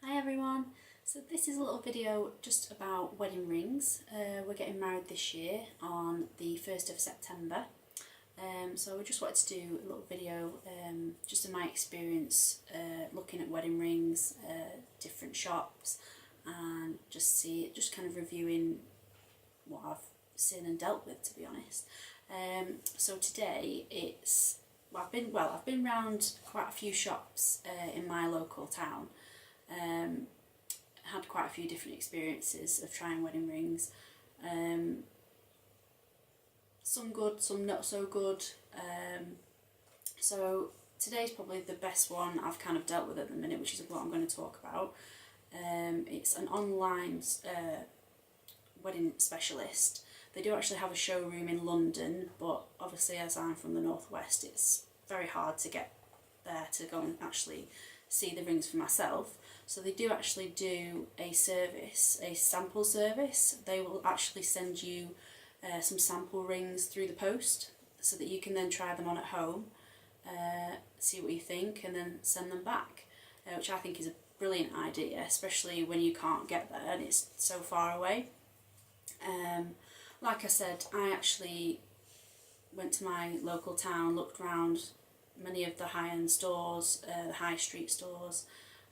Hi everyone, so this is a little video just about wedding rings. We're getting married this year on the 1st of September. So we just wanted to do a little video just in my experience looking at wedding rings, different shops, and just kind of reviewing what I've seen and dealt with, to be honest. So today I've been round quite a few shops in my local town. Had quite a few different experiences of trying wedding rings. Some good, some not so good. So today's probably the best one I've kind of dealt with at the minute, which is what I'm going to talk about. It's an online wedding specialist. They do actually have a showroom in London, but obviously as I'm from the northwest, it's very hard to get there to go and actually see the rings for myself. So they do actually do a service, a sample service. They will actually send you some sample rings through the post so that you can then try them on at home, see what you think, and then send them back, which I think is a brilliant idea, especially when you can't get there and it's so far away. Like I said, I actually went to my local town, looked around many of the high-end stores, the high street stores,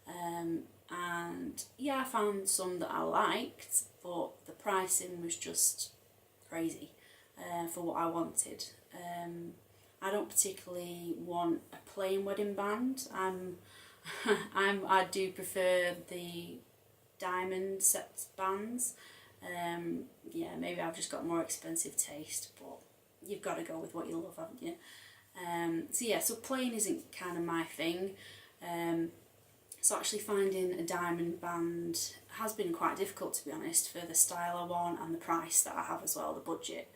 and yeah, I found some that I liked, but the pricing was just crazy for what I wanted. I don't particularly want a plain wedding band. I do prefer the diamond set bands. Yeah, maybe I've just got more expensive taste, but you've got to go with what you love, haven't you? So plain isn't kind of my thing. So actually finding a diamond band has been quite difficult, to be honest, for the style I want and the price that I have as well, the budget.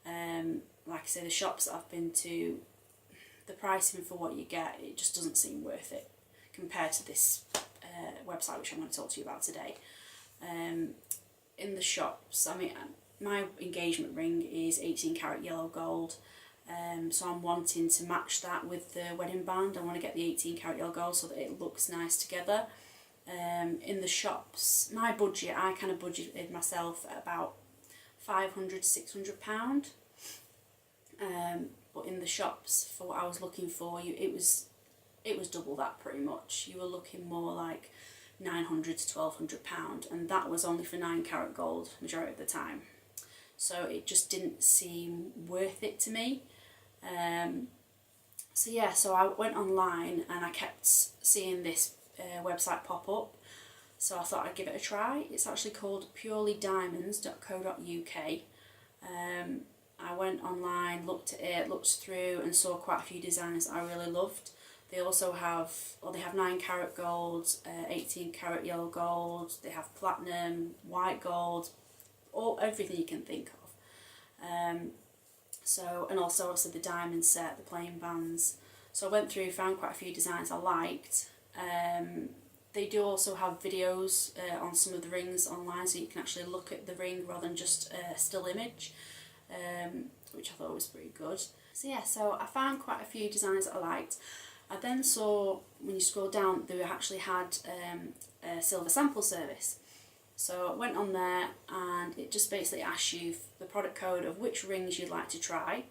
Like I say, the shops that I've been to, the pricing for what you get, it just doesn't seem worth it compared to this website, which I'm going to talk to you about today. In the shops, I mean, my engagement ring is 18 karat yellow gold. So I'm wanting to match that with the wedding band. I want to get the 18 karat yellow gold so that it looks nice together. In the shops, my budget, I kind of budgeted myself at about £500 to £600. But in the shops, for what I was looking for, it was double that pretty much. You were looking more like £900 to £1,200, and that was only for 9 karat gold majority of the time. So it just didn't seem worth it to me. So I went online and I kept seeing this website pop up, so I thought I'd give it a try. It's actually called purelydiamonds.co.uk. I went online, looked at it, looked through and saw quite a few designs I really loved. They also have, they have 9 karat gold, 18 karat yellow gold, they have platinum, white gold, everything you can think of. And also obviously the diamond set, the plain bands. So I went through, found quite a few designs I liked. They do also have videos on some of the rings online, so you can actually look at the ring rather than just a still image, which I thought was pretty good. So I found quite a few designs that I liked. I then saw, when you scroll down, they actually had a silver sample service. So I went on there and it just basically asks you the product code of which rings you'd like to try,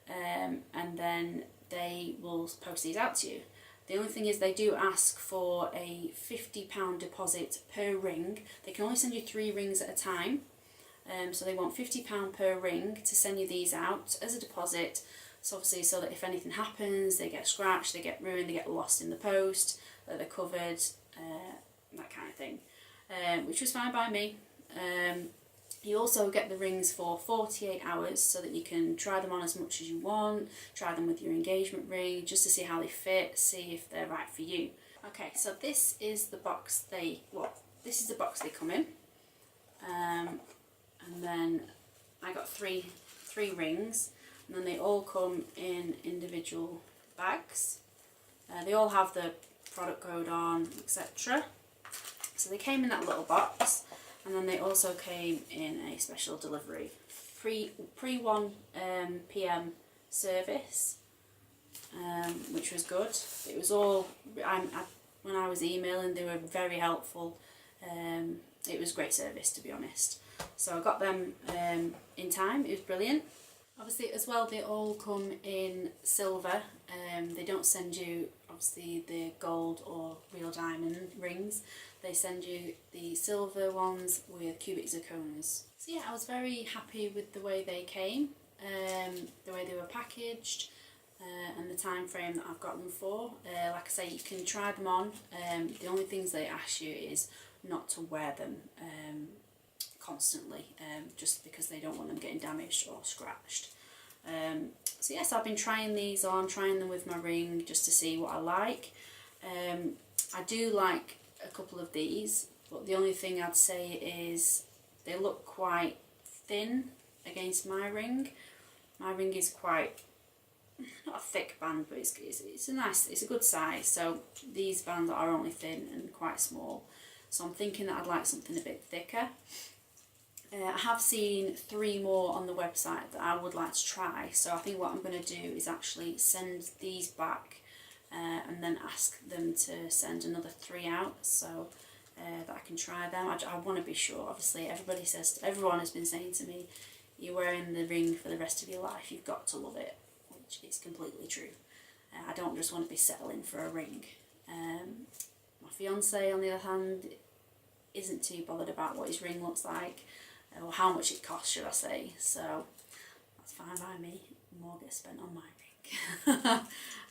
and then they will post these out to you. The only thing is they do ask for a £50 deposit per ring. They can only send you 3 rings at a time, so they want £50 per ring to send you these out as a deposit. So obviously, so that if anything happens, they get scratched, they get ruined, they get lost in the post, that they're covered, that kind of thing. Which was fine by me. You also get the rings for 48 hours so that you can try them on as much as you want, try them with your engagement ring just to see how they fit, see if they're right for you. Okay, so this is the box they come in. And then I got three rings, and then they all come in individual bags. They all have the product code on, etc. So they came in that little box, and then they also came in a special delivery, pre 1 p.m. service, which was good. It was all, when I was emailing, they were very helpful. It was great service, to be honest. So I got them in time. It was brilliant. Obviously as well, they all come in silver. They don't send you obviously the gold or real diamond rings. They send you the silver ones with cubic zirconias. So yeah, I was very happy with the way they came, the way they were packaged, and the time frame that I've got them for. Like I say, you can try them on. The only things they ask you is not to wear them constantly, just because they don't want them getting damaged or scratched. So yes, I've been trying these on, trying them with my ring just to see what I like. I do like a couple of these, but the only thing I'd say is they look quite thin against my ring. My ring is quite, not a thick band, but it's a nice, it's a good size. So these bands are only thin and quite small. So I'm thinking that I'd like something a bit thicker. I have seen 3 more on the website that I would like to try, so I think what I'm going to do is actually send these back and then ask them to send another 3 out, so that I can try them. I want to be sure. Obviously everyone has been saying to me, you're wearing the ring for the rest of your life, you've got to love it, which is completely true. I don't just want to be settling for a ring. My fiance, on the other hand, isn't too bothered about what his ring looks like, or how much it costs, should I say. So that's fine by me. More gets spent on my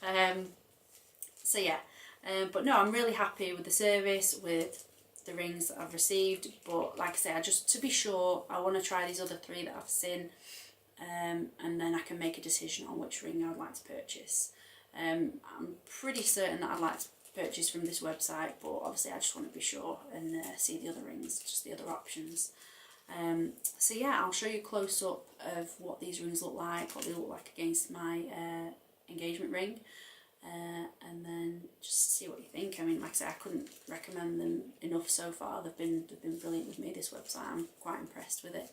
ring. So yeah, but no, I'm really happy with the service, with the rings that I've received. But like I say, to be sure, I want to try these other 3 that I've seen, and then I can make a decision on which ring I'd like to purchase. I'm pretty certain that I'd like to purchase from this website, but obviously I just want to be sure and see the other rings, just the other options. So yeah, I'll show you a close up of what these rings look like, what they look like against my engagement ring, and then just see what you think. I mean, like I said, I couldn't recommend them enough so far. They've been brilliant with me, this website. I'm quite impressed with it.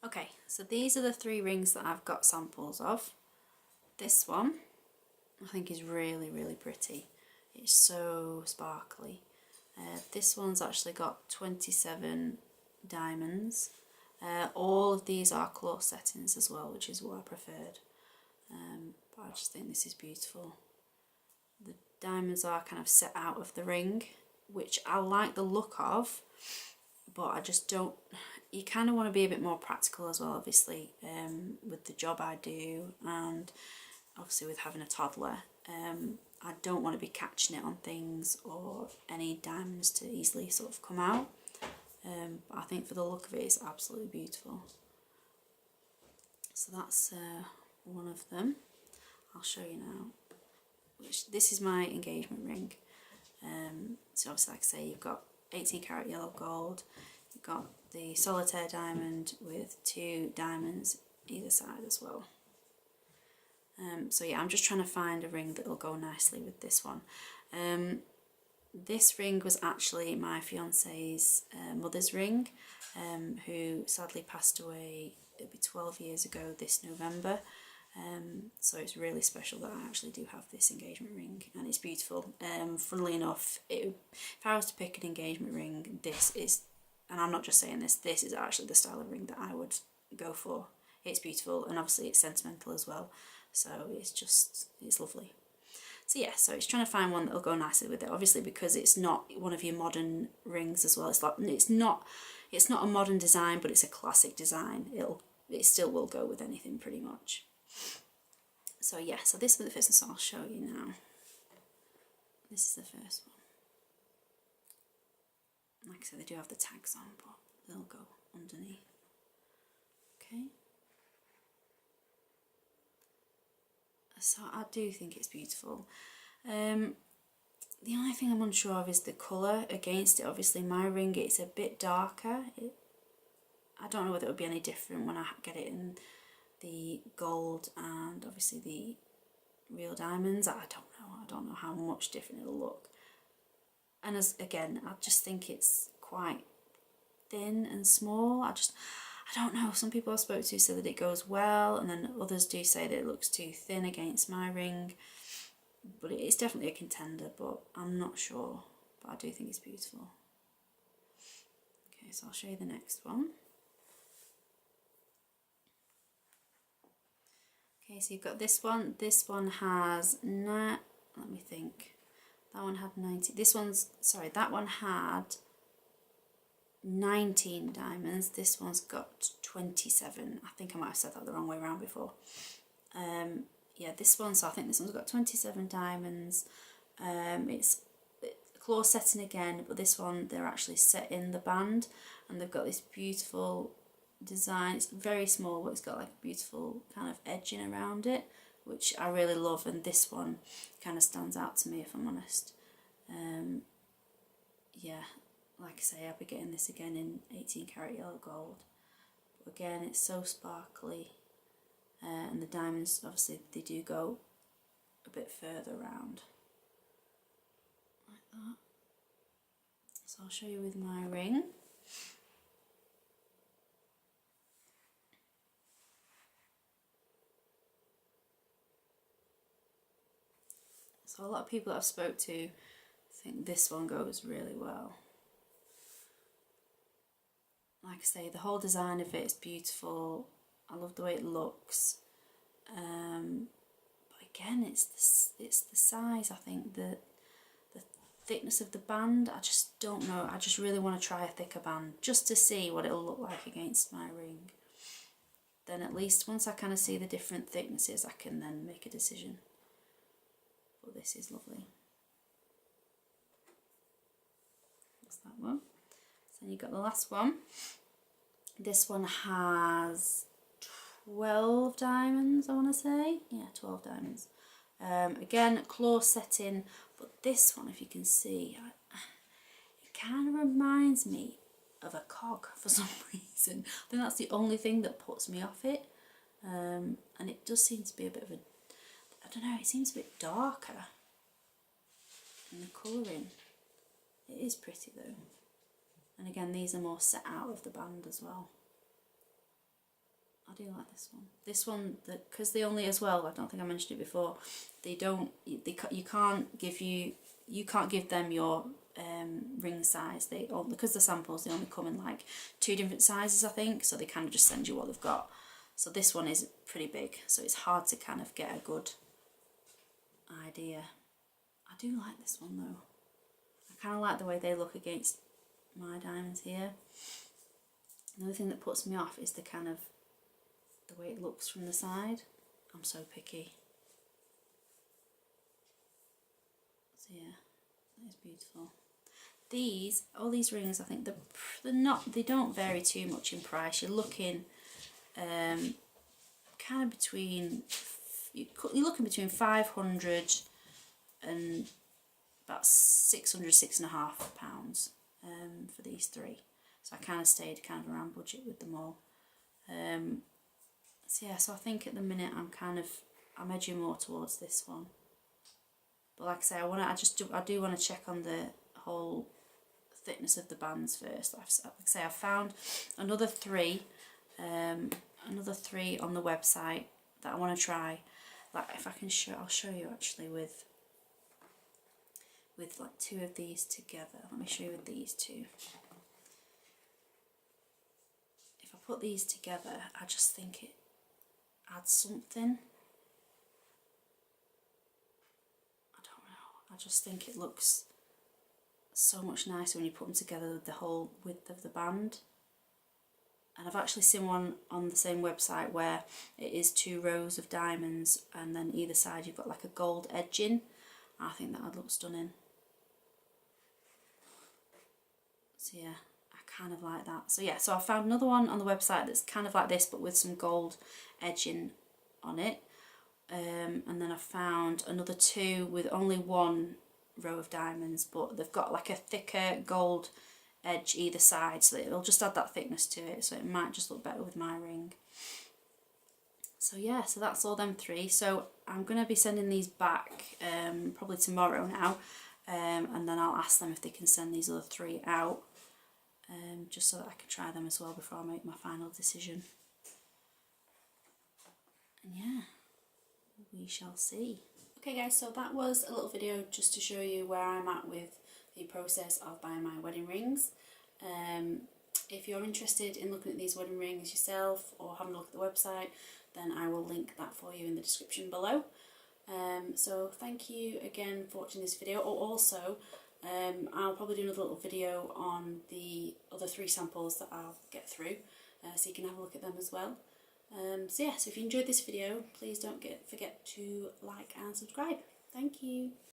Okay, so these are the 3 rings that I've got samples of. This one I think is really, really pretty. It's so sparkly. This one's actually got 27 diamonds. All of these are close settings as well, which is what I preferred. But I just think this is beautiful. The diamonds are kind of set out of the ring, which I like the look of, but I just don't, you kind of want to be a bit more practical as well, obviously, with the job I do, and obviously with having a toddler. I don't want to be catching it on things or any diamonds to easily sort of come out. But I think for the look of it, it's absolutely beautiful. So that's one of them. I'll show you now. This is my engagement ring. So obviously, like I say, you've got 18 karat yellow gold. You've got the solitaire diamond with 2 diamonds either side as well. So yeah, I'm just trying to find a ring that will go nicely with this one. This ring was actually my fiance's mother's ring, who sadly passed away, it'll be 12 years ago this November. So it's really special that I actually do have this engagement ring, and it's beautiful. Funnily enough, if I was to pick an engagement ring, this is, and I'm not just saying this, this is actually the style of ring that I would go for. It's beautiful, and obviously it's sentimental as well, so it's lovely. So yeah, so it's trying to find one that'll go nicely with it, obviously, because it's not one of your modern rings as well. It's not a modern design, but it's a classic design. It still will go with anything pretty much. So yeah, so this is the first one, so I'll show you now. This is the first one. Like I said, they do have the tags on, but they'll go underneath. Okay. So I do think it's beautiful. The only thing I'm unsure of is the colour against it. Obviously my ring, it's a bit darker. I don't know whether it would be any different when I get it in the gold and obviously the real diamonds. I don't know how much different it'll look. And again, I just think it's quite thin and small. I don't know, some people I spoke to say that it goes well, and then others do say that it looks too thin against my ring. But it's definitely a contender, but I'm not sure. but I do think it's beautiful. Okay, so I'll show you the next one. Okay, so you've got this one. This one has, let me think. That one had 90. This one's, sorry, that one had 19 diamonds. This one's got 27. I think I might have said that the wrong way around before. Yeah, this one, so I think this one's got 27 diamonds. It's claw setting again, but this one they're actually set in the band, and they've got this beautiful design. It's very small, but it's got like a beautiful kind of edging around it, which I really love, and this one kind of stands out to me, if I'm honest. Yeah, like I say, I'll be getting this again in 18 karat yellow gold. But again, it's so sparkly, and the diamonds, obviously, they do go a bit further around, like that. So I'll show you with my ring. So a lot of people that I've spoke to think this one goes really well. Like I say, the whole design of it is beautiful. I love the way it looks. But again, it's the size. I think the thickness of the band, I just don't know. I just really want to try a thicker band just to see what it'll look like against my ring. Then at least once I kind of see the different thicknesses, I can then make a decision. But this is lovely. That's that one. So then you've got the last one. This one has 12 diamonds, I want to say. Yeah, 12 diamonds. Again, claw setting, but this one, if you can see, it kind of reminds me of a cog for some reason. I think that's the only thing that puts me off it. And it does seem to be a bit of a, I don't know, it seems a bit darker in the colouring. It is pretty though. And again, these are more set out of the band as well. I do like this one. This one, because they only, as well, I don't think I mentioned it before, they don't, you can't give them your ring size. Because the samples, they only come in like 2 different sizes, I think, so they kind of just send you what they've got. So this one is pretty big, so it's hard to kind of get a good idea. I do like this one though. I kind of like the way they look against my diamonds here. Another thing that puts me off is the kind of the way it looks from the side. I'm so picky. So yeah, that is beautiful. All these rings, I think they don't vary too much in price. You're looking kind of between, you're looking between 500 and about 600, £6.50 for these 3. So I kind of stayed kind of around budget with them all. So yeah, so I think at the minute I'm edging more towards this one. But like I say, I do want to check on the whole thickness of the bands first. Like I say, I've found another 3 on the website that I want to try. Like if I can show, I'll show you actually with like 2 of these together. Let me show you with these 2. If I put these together, I just think it adds something. I don't know. I just think it looks so much nicer when you put them together with the whole width of the band. And I've actually seen one on the same website where it is 2 rows of diamonds, and then either side you've got like a gold edging. I think that would look stunning. So yeah, I kind of like that. So yeah, so I found another one on the website that's kind of like this, but with some gold edging on it. And then I found another 2 with only 1 row of diamonds, but they've got like a thicker gold edge either side, so it'll just add that thickness to it, so it might just look better with my ring. So yeah, so that's all them 3. So I'm going to be sending these back probably tomorrow now, and then I'll ask them if they can send these other 3 out, just so that I can try them as well before I make my final decision. And yeah, we shall see. Okay guys, so that was a little video just to show you where I'm at with the process of buying my wedding rings. If you're interested in looking at these wedding rings yourself or having a look at the website, then I will link that for you in the description below. So thank you again for watching this video. Also, I'll probably do another little video on the other 3 samples that I'll get through, so you can have a look at them as well. So yeah, so if you enjoyed this video, please don't forget to like and subscribe. Thank you.